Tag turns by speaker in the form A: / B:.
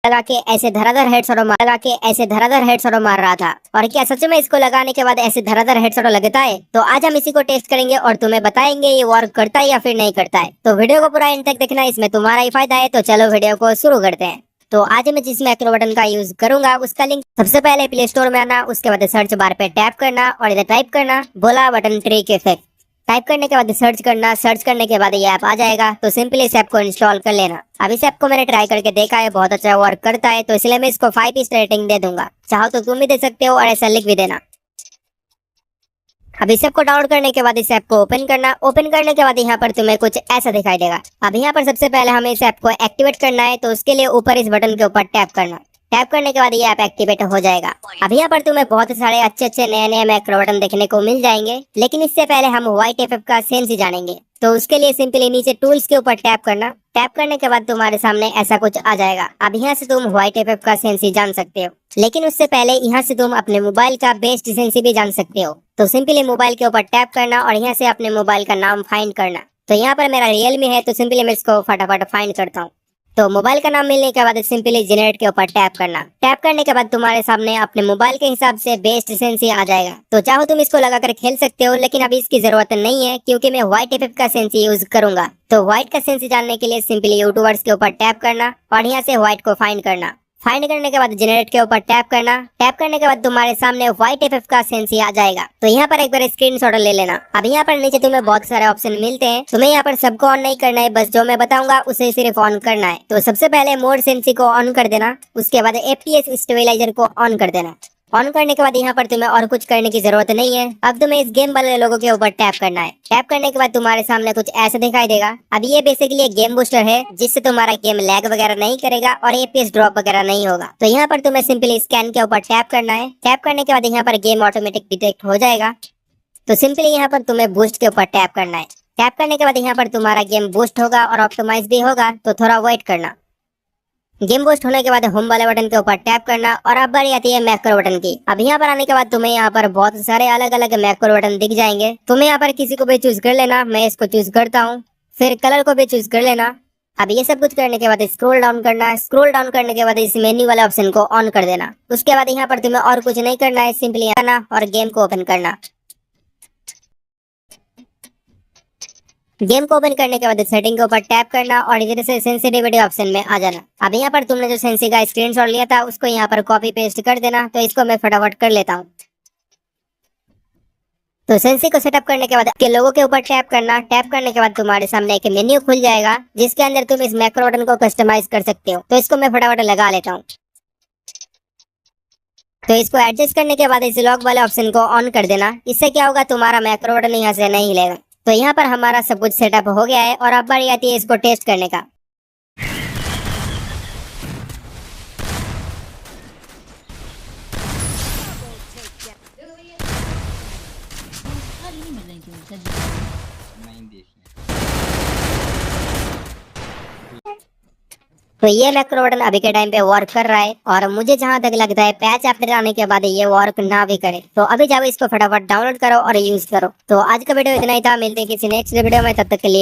A: लगा के ऐसे धराधर हेडशॉट मार रहा था। और क्या सच में इसको लगाने के बाद ऐसे धराधर हेडशॉट लगता है? तो आज हम इसी को टेस्ट करेंगे और तुम्हें बताएंगे ये वर्क करता है या फिर नहीं करता है। तो वीडियो को पूरा एंड तक देखना, इसमें तुम्हारा ही फायदा है। तो चलो वीडियो को शुरू करते हैं। तो आज मैं जिस मैक्रो बटन का यूज करूंगा उसका लिंक सबसे पहले प्ले स्टोर में आना, उसके बाद सर्च बार पे टैप करना और इधर टाइप करना बोला बटन ट्रिक इफेक्ट। टाइप करने के बाद सर्च करना, सर्च करने के बाद ये ऐप आ जाएगा। तो सिंपली इस ऐप को इंस्टॉल कर लेना। अब इस ऐप को मैंने ट्राई करके देखा है, बहुत अच्छा वर्क करता है, तो इसलिए मैं इसको 5 स्टार रेटिंग दे दूंगा। चाहो तो तुम भी दे सकते हो और ऐसा लिख भी देना। अब इस ऐप को डाउनलोड करने के बाद इस ऐप को ओपन करना। ओपन करने के बाद यहाँ पर तुम्हें कुछ ऐसा दिखाई देगा। अब यहाँ पर सबसे पहले हमें इस ऐप को एक्टिवेट करना है, तो उसके लिए ऊपर इस बटन के ऊपर टैप करना। टैप करने के बाद ये ऐप एक्टिवेट हो जाएगा। अब यहाँ पर तुम्हें बहुत सारे अच्छे नए मैक्रो बटन देखने को मिल जाएंगे, लेकिन इससे पहले हम व्हाइट एफएफ का सेंस जानेंगे। तो उसके लिए सिंपली नीचे टूल्स के ऊपर टैप करना। टैप करने के बाद तुम्हारे सामने ऐसा कुछ आ जाएगा। अब यहाँ से तुम व्हाइट एफएफ का सेंस जान सकते हो, लेकिन उससे पहले यहाँ से तुम अपने मोबाइल का बेस्ट सेंस भी जान सकते हो। तो सिंपली मोबाइल के ऊपर टैप करना और यहाँ से अपने मोबाइल का नाम फाइंड करना। तो यहाँ पर मेरा रियलमी है, तो सिंपली मैं इसको फटाफट फाइंड करता हूँ। तो मोबाइल का नाम मिलने के बाद सिंपली जनरेट के ऊपर टैप करना। टैप करने के बाद तुम्हारे सामने अपने मोबाइल के हिसाब से बेस्ट सेंस आ जाएगा। तो चाहो तुम इसको लगाकर खेल सकते हो, लेकिन अभी इसकी जरूरत नहीं है क्योंकि मैं व्हाइट एफएफ का सेंस यूज करूंगा। तो व्हाइट का सेंस जानने के लिए सिंपली यूट्यूबर्स के ऊपर टैप करना और यहाँ से व्हाइट को फाइंड करना। फाइंड करने के बाद जनरेट के ऊपर टैप करना। टैप करने के बाद तुम्हारे सामने व्हाइट एफएफ का सेंस आ जाएगा। तो यहाँ पर एक बार स्क्रीनशॉट ले लेना। अब यहाँ पर नीचे तुम्हें बहुत सारे ऑप्शन मिलते हैं, तुम्हें यहाँ पर सबको ऑन नहीं करना है, बस जो मैं बताऊंगा उसे सिर्फ ऑन करना है। तो सबसे पहले मोड सेंसी को ऑन कर देना, उसके बाद एफपीएस स्टेबलाइजर को ऑन कर देना। ऑन करने के बाद यहाँ पर तुम्हें और कुछ करने की जरूरत नहीं है। अब तुम्हें इस गेम वाले लोगों के ऊपर टैप करना है। टैप करने के बाद तुम्हारे सामने कुछ ऐसा दिखाई देगा। अब ये बेसिकली एक गेम बूस्टर है, जिससे तुम्हारा गेम लैग वगैरह नहीं करेगा और एपीएस ड्रॉप वगैरह नहीं होगा। तो यहाँ पर तुम्हें सिंपली स्कैन के ऊपर टैप करना है। टैप करने के बाद यहाँ पर गेम ऑटोमेटिक डिटेक्ट हो जाएगा। तो सिंपली यहाँ पर तुम्हें बूस्ट के ऊपर टैप करना है। टैप करने के बाद यहाँ पर तुम्हारा गेम बूस्ट होगा और ऑप्टिमाइज भी होगा, तो थोड़ा वेट करना। गेम बूस्ट होने के बाद होम वाले बटन के ऊपर टैप करना और अब बारी आती है मैक्रो बटन की। अब यहाँ पर आने के बाद तुम्हें यहाँ पर बहुत सारे अलग अलग मैक्रो बटन दिख जाएंगे। तुम्हें यहाँ पर किसी को भी चूज कर लेना, मैं इसको चूज करता हूँ। फिर कलर को भी चूज कर लेना। अब ये सब कुछ करने के बाद स्क्रॉल डाउन करना। स्क्रॉल डाउन करने के बाद इस मेन्यू वाले ऑप्शन को ऑन कर देना। उसके बाद यहाँ पर तुम्हें और कुछ नहीं करना है, सिंपली आना और गेम को ओपन करना। गेम को ओपन करने के बाद सेटिंग के ऊपर टैप करना और इधर से सेंसिटिविटी ऑप्शन में आ जाना। अब यहाँ पर तुमने जो सेंसी का स्क्रीनशॉट लिया था उसको यहाँ पर कॉपी पेस्ट कर देना। तो इसको मैं फटाफट कर लेता हूँ। तो सेंसी को सेटअप करने के बाद के लोगों के ऊपर टैप करना। टैप करने के बाद तुम्हारे सामने एक मेन्यू खुल जाएगा, जिसके अंदर तुम इस मैक्रो बटन को कस्टमाइज कर सकते हो। तो इसको मैं फटाफट लगा लेता हूँ। तो इसको एडजस्ट करने के बाद इस लॉक वाले ऑप्शन को ऑन कर देना। इससे क्या होगा, तुम्हारा मैक्रो बटन यहाँ से नहीं हिलेगा। तो यहाँ पर हमारा सब कुछ सेटअप हो गया है और अब बारी आती है इसको टेस्ट करने का। तो ये मैक्रो बटन अभी के टाइम पे वर्क कर रहा है और मुझे जहां तक लगता है पैच अपडेट आने के बाद ये वर्क ना भी करे। तो अभी जाओ इसको फटाफट डाउनलोड करो और यूज करो। तो आज का वीडियो इतना ही था, मिलते हैं किसी नेक्स्ट वीडियो में, तब तक के लिए